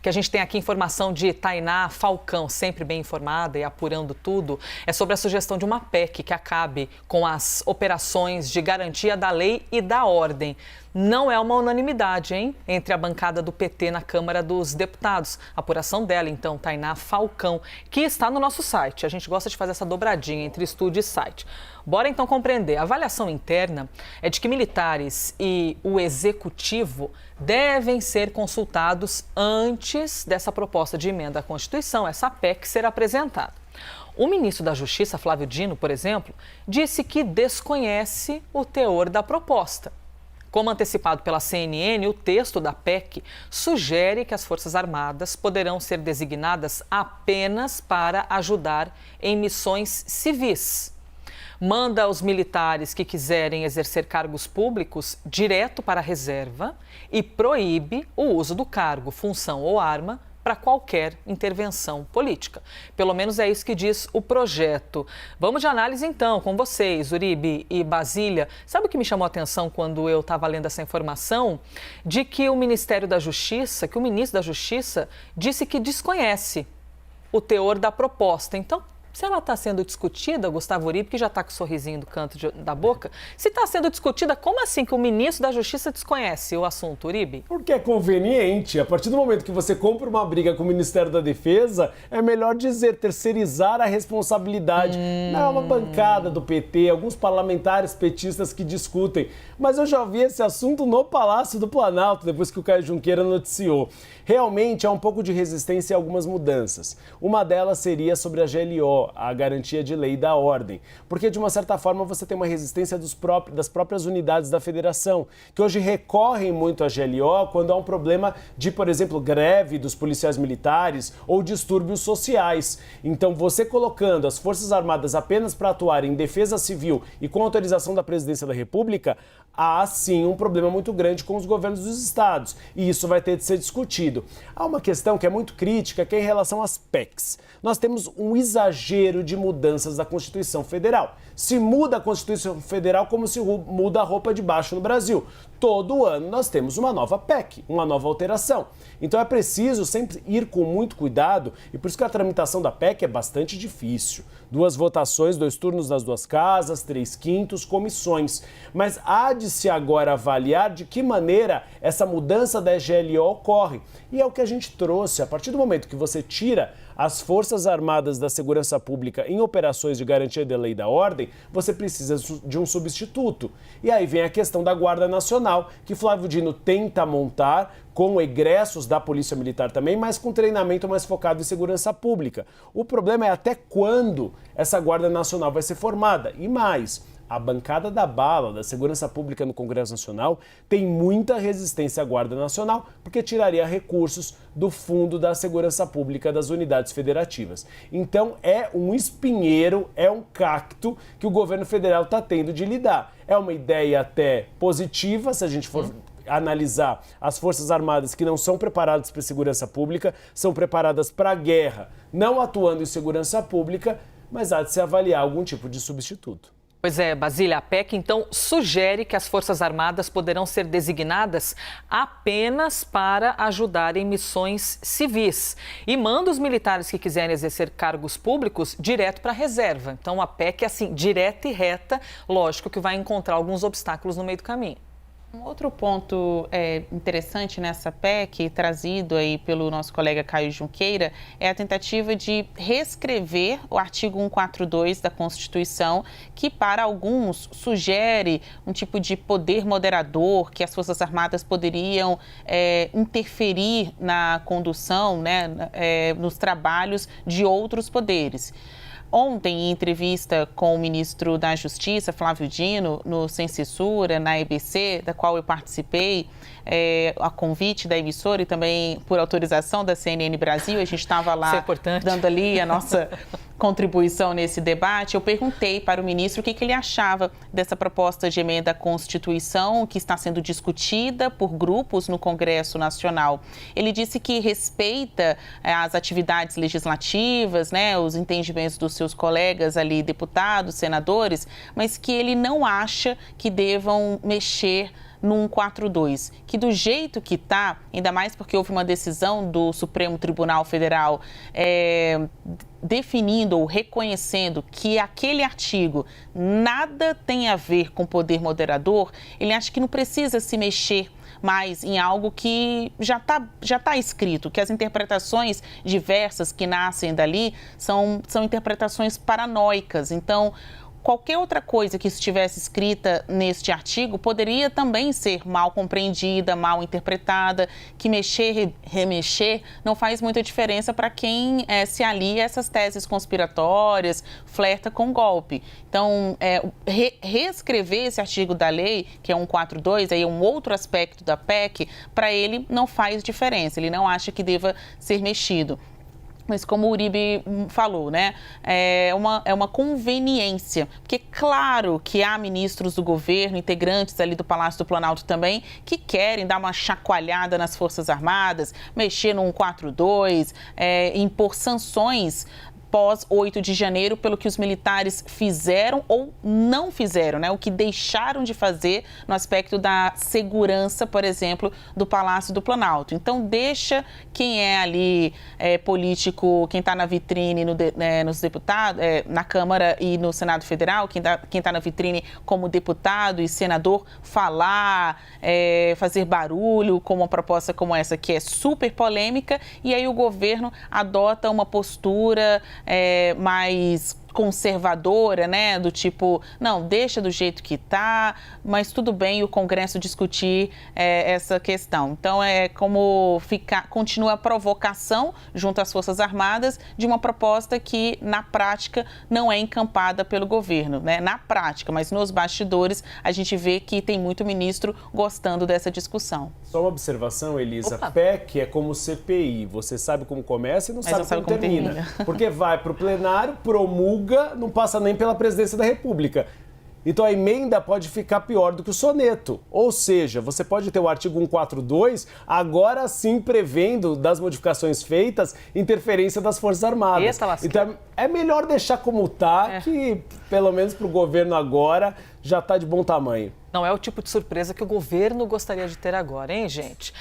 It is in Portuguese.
que a gente tem aqui informação de Tainá Falcão, sempre bem informada e apurando tudo, é sobre a sugestão de uma PEC que acabe com as operações de garantia da lei e da ordem. Não é uma unanimidade, hein? Entre a bancada do PT na Câmara dos Deputados. A apuração dela, então, Tainá Falcão, que está no nosso site. A gente gosta de fazer essa dobradinha entre estúdio e site. Bora, então, compreender. A avaliação interna é de que militares e o executivo devem ser consultados antes dessa proposta de emenda à Constituição, essa PEC, ser apresentada. O ministro da Justiça, Flávio Dino, por exemplo, disse que desconhece o teor da proposta. Como antecipado pela CNN, o texto da PEC sugere que as Forças Armadas poderão ser designadas apenas para ajudar em missões civis. Manda os militares que quiserem exercer cargos públicos direto para a reserva e proíbe o uso do cargo, função ou arma para qualquer intervenção política. Pelo menos é isso que diz o projeto. Vamos de análise então com vocês, Uribe e Basília. Sabe o que me chamou a atenção quando eu estava lendo essa informação? De que o Ministério da Justiça, que o ministro da Justiça disse que desconhece o teor da proposta. Então, se ela está sendo discutida, Gustavo Uribe, que já está com o sorrisinho do canto da boca, se está sendo discutida, como assim que o ministro da Justiça desconhece o assunto, Uribe? Porque é conveniente. A partir do momento que você compra uma briga com o Ministério da Defesa, é melhor dizer terceirizar a responsabilidade. Não é uma bancada do PT, alguns parlamentares petistas que discutem. Mas eu já vi esse assunto no Palácio do Planalto, depois que o Caio Junqueira noticiou. Realmente há um pouco de resistência a algumas mudanças. Uma delas seria sobre a GLO, a Garantia de Lei e da Ordem, porque de uma certa forma você tem uma resistência das próprias unidades da federação, que hoje recorrem muito à GLO quando há um problema de, por exemplo, greve dos policiais militares ou distúrbios sociais. Então você colocando as Forças Armadas apenas para atuar em defesa civil e com autorização da Presidência da República, há sim um problema muito grande com os governos dos estados, e isso vai ter de ser discutido. Há uma questão que é muito crítica, que é em relação às PECs. Nós temos um exagero de mudanças da Constituição Federal. Se muda a Constituição Federal como se muda a roupa de baixo no Brasil. Todo ano nós temos uma nova PEC, uma nova alteração. Então é preciso sempre ir com muito cuidado, e por isso que a tramitação da PEC é bastante difícil. 2 votações, 2 turnos nas 2 casas, 3/5, comissões. Mas há de se agora avaliar de que maneira essa mudança da GLO ocorre. E é o que a gente trouxe. A partir do momento que você tira as Forças Armadas da Segurança Pública em operações de garantia da lei e da ordem, você precisa de um substituto. E aí vem a questão da Guarda Nacional, que Flávio Dino tenta montar com egressos da Polícia Militar também, mas com treinamento mais focado em segurança pública. O problema é até quando essa Guarda Nacional vai ser formada. E mais, a bancada da bala da Segurança Pública no Congresso Nacional tem muita resistência à Guarda Nacional, porque tiraria recursos do Fundo da Segurança Pública das unidades federativas. Então é um espinheiro, é um cacto que o governo federal está tendo de lidar. É uma ideia até positiva, se a gente for analisar as Forças Armadas que não são preparadas para a segurança pública, são preparadas para a guerra, não atuando em segurança pública, mas há de se avaliar algum tipo de substituto. Pois é, Basília, a PEC então sugere que as Forças Armadas poderão ser designadas apenas para ajudar em missões civis e manda os militares que quiserem exercer cargos públicos direto para a reserva. Então a PEC é assim, direta e reta, lógico que vai encontrar alguns obstáculos no meio do caminho. Um outro ponto interessante nessa PEC, trazido aí pelo nosso colega Caio Junqueira, é a tentativa de reescrever o artigo 142 da Constituição, que para alguns sugere um tipo de poder moderador, que as Forças Armadas poderiam interferir na condução, né, nos trabalhos de outros poderes. Ontem, em entrevista com o ministro da Justiça, Flávio Dino, no Sem Censura, na EBC, da qual eu participei, a convite da emissora e também por autorização da CNN Brasil, a gente estava lá dando ali a nossa contribuição nesse debate. Eu perguntei para o ministro o que ele achava dessa proposta de emenda à Constituição que está sendo discutida por grupos no Congresso Nacional. Ele disse que respeita as atividades legislativas, né, os entendimentos dos seus colegas ali, deputados, senadores, mas que ele não acha que devam mexer no 142, que do jeito que está, ainda mais porque houve uma decisão do Supremo Tribunal Federal definindo ou reconhecendo que aquele artigo nada tem a ver com poder moderador, ele acha que não precisa se mexer mais em algo que já tá escrito, que as interpretações diversas que nascem dali são interpretações paranoicas. Então, qualquer outra coisa que estivesse escrita neste artigo poderia também ser mal compreendida, mal interpretada, que mexer, remexer não faz muita diferença para quem se alia a essas teses conspiratórias, flerta com golpe. Então, reescrever esse artigo da lei, que é 142, aí é um outro aspecto da PEC, para ele não faz diferença, ele não acha que deva ser mexido. Mas como o Uribe falou, né, é uma conveniência, porque claro que há ministros do governo, integrantes ali do Palácio do Planalto também, que querem dar uma chacoalhada nas Forças Armadas, mexer no 142, impor sanções pós 8 de janeiro pelo que os militares fizeram ou não fizeram, né? O que deixaram de fazer no aspecto da segurança, por exemplo, do Palácio do Planalto. Então, deixa quem é ali político, quem está na vitrine nos deputados, na Câmara e no Senado Federal, quem tá na vitrine como deputado e senador, falar, fazer barulho com uma proposta como essa, que é super polêmica, e aí o governo adota uma postura mais conservadora, né, do tipo, não, deixa do jeito que está, mas tudo bem o Congresso discutir essa questão. Então, continua a provocação junto às Forças Armadas de uma proposta que, na prática, não é encampada pelo governo, né, na prática, mas nos bastidores a gente vê que tem muito ministro gostando dessa discussão. Só uma observação, Elisa, Opa. PEC é como CPI, você sabe como começa e não sabe como termina. Porque vai para o plenário, promulga, não passa nem pela presidência da República. Então a emenda pode ficar pior do que o soneto. Ou seja, você pode ter o artigo 142, agora sim prevendo das modificações feitas, interferência das Forças Armadas. Então é melhor deixar como está, que pelo menos para o governo agora já está de bom tamanho. Não é o tipo de surpresa que o governo gostaria de ter agora, hein, gente?